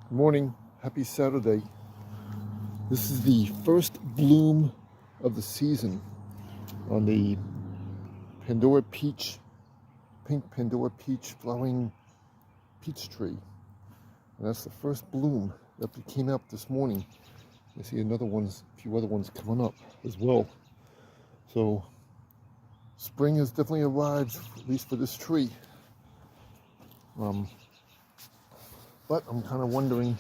Good morning. Happy Saturday. This is the first bloom of the season on the Pandora peach, pink Pandora peach flowering peach tree. And that's the first bloom that came up this morning. I see a few other ones coming up as well. So spring has definitely arrived, at least for this tree. But I'm kind of wondering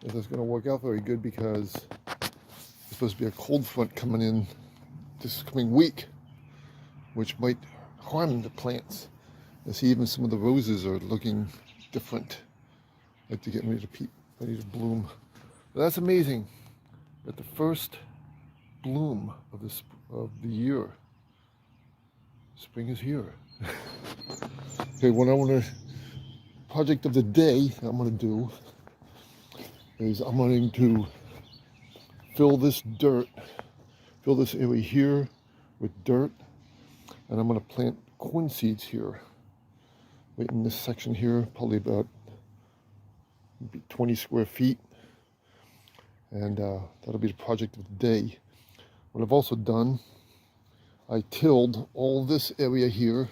if it's going to work out very good, because there's supposed to be a cold front coming in this coming week, which might harm the plants. I see even some of the roses are looking different, like they're getting ready to bloom. But that's amazing that the first bloom of the year, spring is here. Okay, project of the day I'm going to do is I'm going to fill this area here with dirt, and I'm going to plant corn seeds here, right in this section here, probably about 20 square feet, and that'll be the project of the day. What I've also done, I tilled all this area here,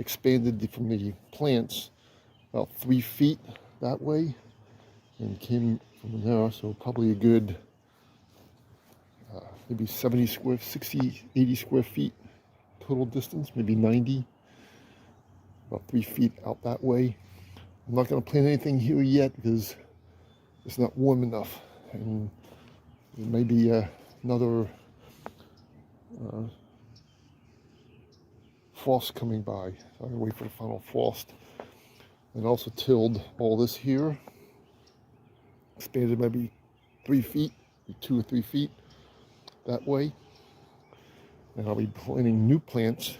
expanded from the plants about 3 feet that way, and came from there, so probably a good maybe 60, 80 square feet total distance, maybe 90, about 3 feet out that way. I'm not going to plant anything here yet because it's not warm enough, and there may be another frost coming by, so I'm going to wait for the final frost. And also tilled all this here, expanded maybe 3 feet, 2 or 3 feet that way. And I'll be planting new plants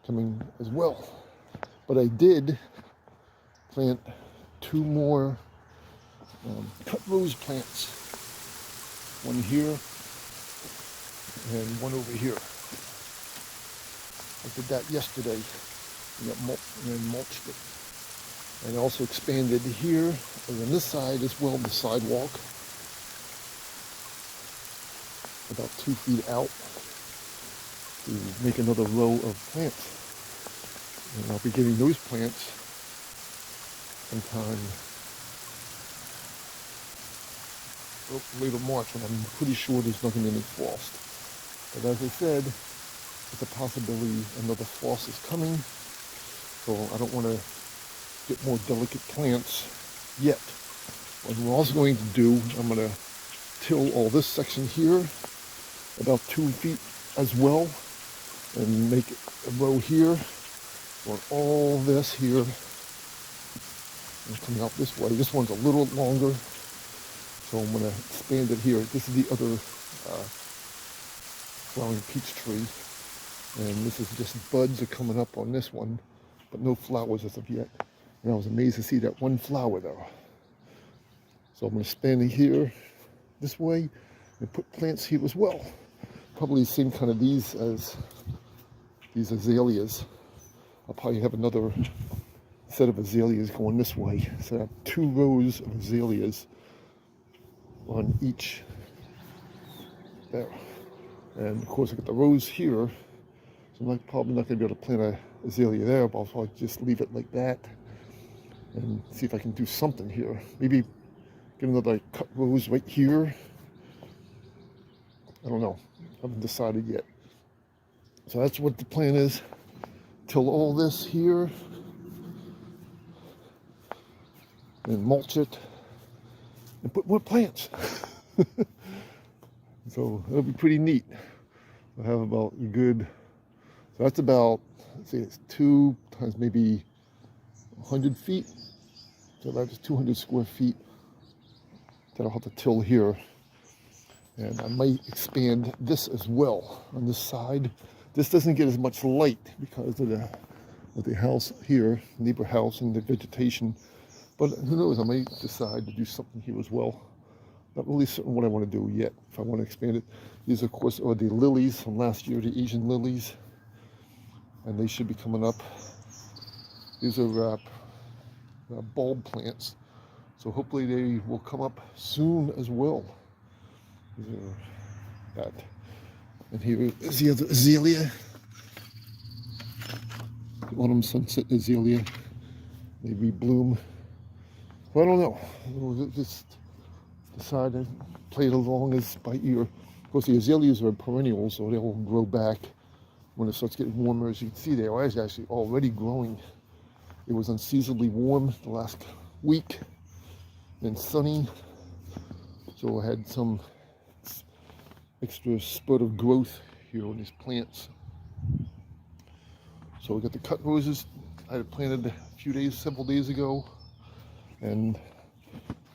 coming as well. But I did plant 2 more cut rose plants, one here and one over here. I did that yesterday and mulched it. And also expanded here and on this side as well, the sidewalk, about 2 feet out, to make another row of plants. And I'll be getting those plants sometime later March, when I'm pretty sure there's not going to be any frost. But as I said, it's a possibility another frost is coming, so I don't want to get more delicate plants yet. What we're also going to do, I'm going to till all this section here about 2 feet as well, and make a row here on all this here, and coming out this way. This one's a little longer, so I'm going to expand it here. This is the other flowering peach tree, and this is just buds are coming up on this one, but no flowers as of yet. And I was amazed to see that one flower there. So I'm going to expand it here this way and put plants here as well. Probably the same kind of these as these azaleas. I'll probably have another set of azaleas going this way. So I have 2 rows of azaleas on each there. And of course I got the rose here, so I'm probably not going to be able to plant an azalea there, but I'll probably just leave it like that and see if I can do something here. Maybe get another cut rose right here. I don't know. I haven't decided yet. So that's what the plan is. Till all this here and mulch it and put more plants. So it'll be pretty neat. I'll have about a good, so that's about, let's see, it's 2 times maybe 100 feet. So that's 200 square feet that I'll have to till here. And I might expand this as well on this side. This doesn't get as much light because of the house here, neighbor house, and the vegetation. But who knows, I might decide to do something here as well. Not really certain what I want to do yet, if I want to expand it. These, of course, are the lilies from last year, the Asian lilies. And they should be coming up. These are bulb plants. So hopefully they will come up soon as well. That. And here is the other azalea. The autumn sunset azalea. They rebloom. Well, I don't know. We'll just decide to play it along as by ear. Of course, the azaleas are perennials, so they'll grow back when it starts getting warmer. As you can see, they are actually already growing. It was unseasonably warm the last week and sunny, so I had some extra spurt of growth here on these plants. So we got the cut roses I had planted several days ago, and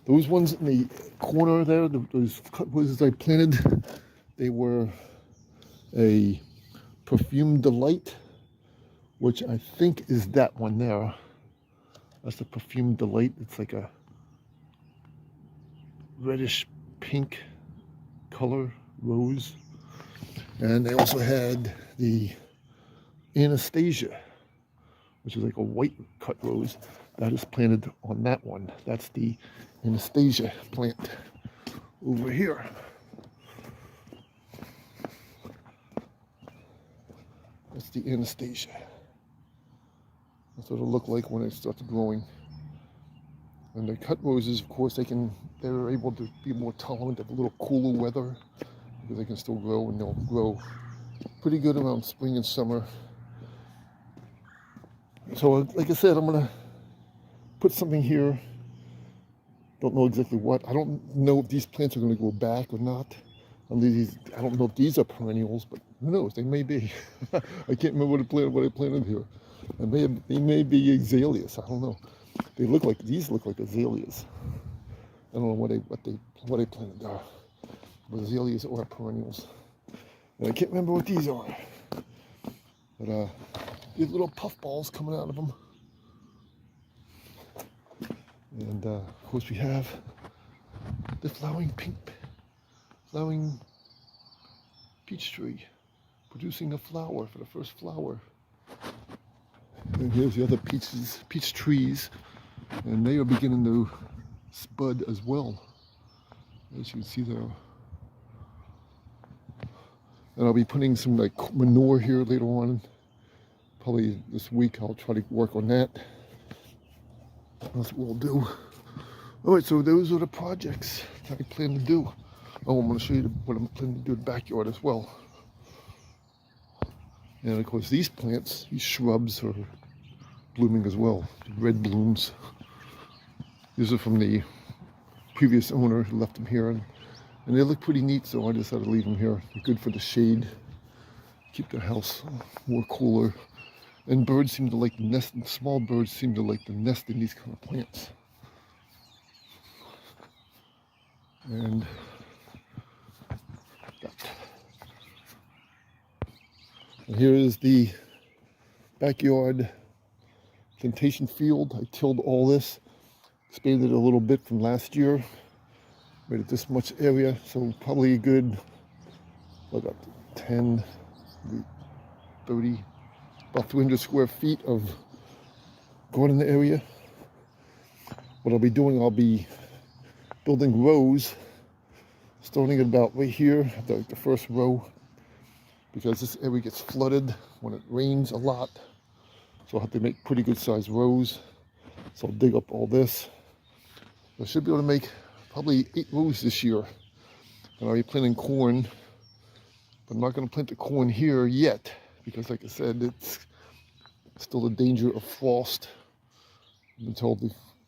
those ones in the corner there, those cut roses I planted, they were a Perfume Delight, which I think is that one there. That's the Perfume Delight. It's like a reddish pink color rose. And they also had the Anastasia, which is like a white cut rose. That is planted on that one. That's the Anastasia plant over here. That's the Anastasia. That's what it'll look like when it starts growing. And the cut roses, of course, they're able to be more tolerant of a little cooler weather because they can still grow, and they'll grow pretty good around spring and summer. So, like I said, I'm gonna put something here. Don't know exactly what. I don't know if these plants are gonna go back or not. I don't know if these are perennials, but who knows? They may be. I can't remember what I planted here. They may be azaleas. I don't know. These look like azaleas. I don't know what I planted there. But azaleas or perennials. And I can't remember what these are. But these little puff balls coming out of them. And of course we have the flowering peach tree producing a flower for the first flower. And here's the other peach trees, and they are beginning to spud as well, as you can see there. And I'll be putting some like manure here later on. Probably this week I'll try to work on that. That's what we'll do. All right, so those are the projects that I plan to do. Oh, I'm going to show you what I'm planning to do in the backyard as well. And of course, these plants, these shrubs, are blooming as well. Red blooms. These are from the previous owner who left them here, and they look pretty neat. So I decided to leave them here. They're good for the shade, keep the house more cooler. And birds seem to like the nest. Small birds seem to like the nest in these kind of plants. And here is the backyard plantation field. I tilled all this, expanded it a little bit from last year, made it this much area, so probably a good, about 10, 30, about 300 square feet of garden area. What I'll be doing, I'll be building rows, starting at about right here, the first row, because this area gets flooded when it rains a lot. So I'll have to make pretty good sized rows. So I'll dig up all this. I should be able to make probably 8 rows this year. And I'll be planting corn, but I'm not going to plant the corn here yet, because like I said, it's still the danger of frost until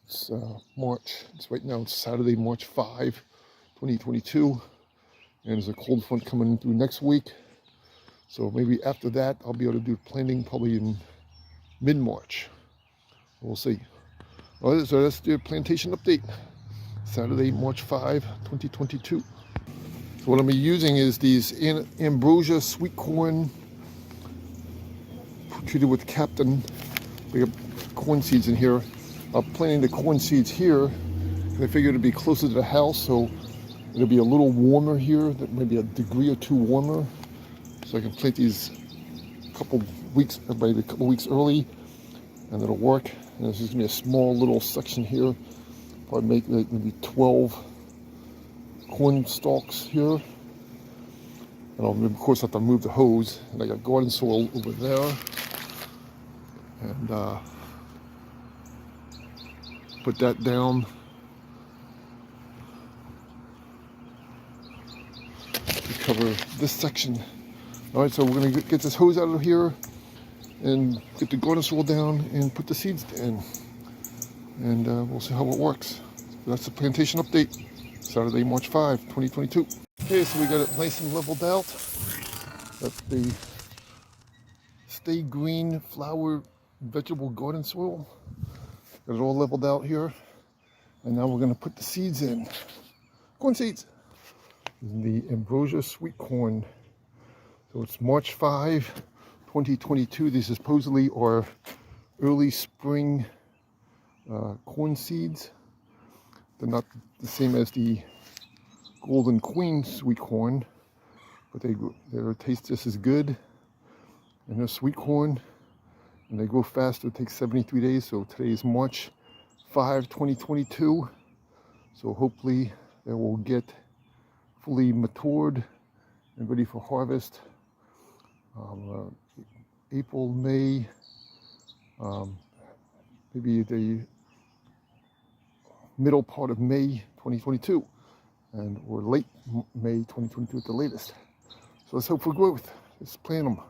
it's March. Right now it's Saturday, March 5, 2022. And there's a cold front coming through next week. So maybe after that, I'll be able to do planting probably in mid-March. We'll see. All right, so that's the plantation update. Saturday, March 5, 2022. So what I'm using is these Ambrosia Sweet Corn treated with Captain. We have corn seeds in here. I'm planting the corn seeds here. I figured it'd be closer to the house, so it'll be a little warmer here, maybe a degree or 2 warmer. So I can plant these a couple weeks early. and it'll work. And this is going to be a small little section here. Probably make like maybe 12 corn stalks here. And I'll, of course, have to move the hose. And I got garden soil over there. And put that down. To cover this section. All right, so we're going to get this hose out of here and get the garden soil down and put the seeds in. And we'll see how it works. That's the plantation update. Saturday, March 5, 2022. Okay, so we got it nice and leveled out. That's the Stay Green Flower Vegetable Garden Soil. Got it all leveled out here. And now we're going to put the seeds in. Corn seeds. The Ambrosia Sweet Corn. So it's March 5, 2022. These supposedly are early spring corn seeds. They're not the same as the Golden Queen sweet corn, but their taste just as good. And they're sweet corn, and they grow faster. It takes 73 days. So today is March 5, 2022. So hopefully they will get fully matured and ready for harvest. April, May, maybe the middle part of May 2022, or late May 2022 at the latest. So let's hope for growth. Let's plant them.